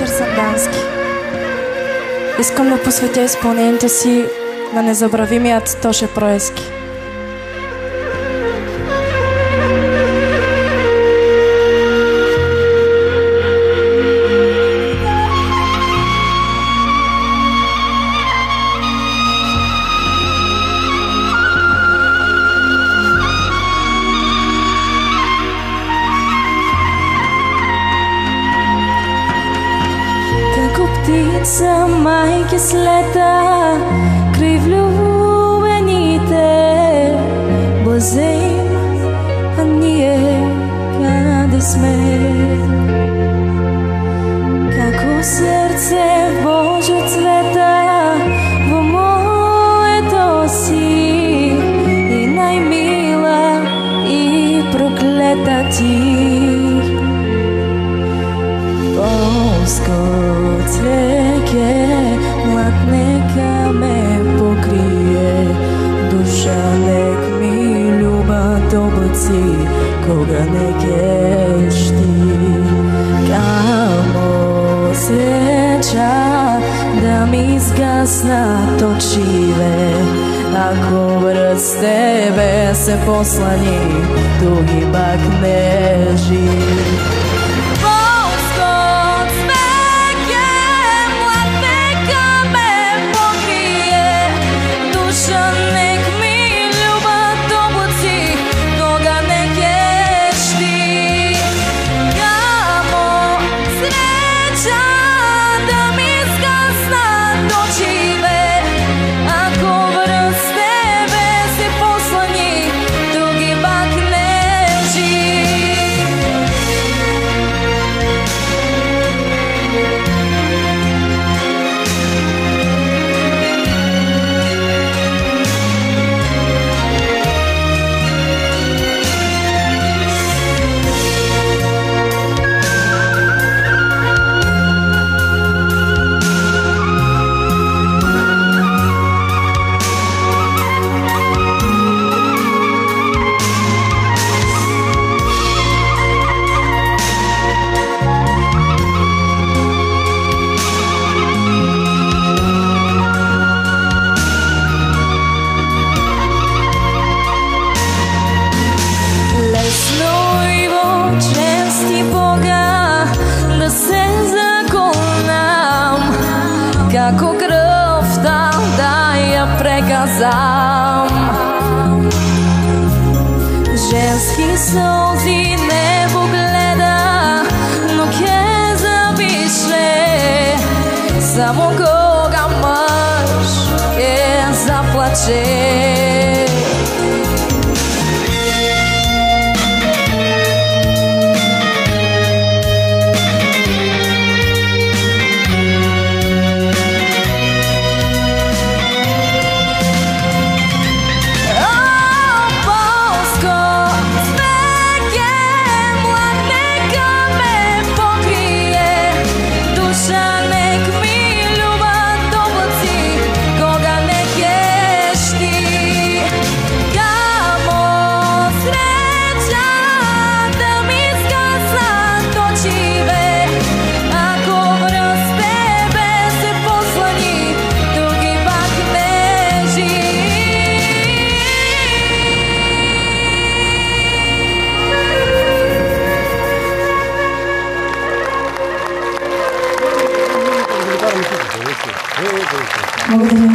вечер Сандански. Искам да посветя изпълнението си на незабравимият Тоше Проески. Птица майки слета, край влюбените блазим, а ние къде сме? Како сърце в Божия цвета во моето си, и най-мила и проклета ти. Цвеќе, млад нека ме покрие, душа нек ми љубат облаци, кога не ќеш ти. Камо среќа да ми изгаснат очиве, ако врз тебе се послани туги бакнежи. Како кръвта да я преказам, женски сълзи не погледа, но ке запише само кога мъж ке заплаче. Благодаря.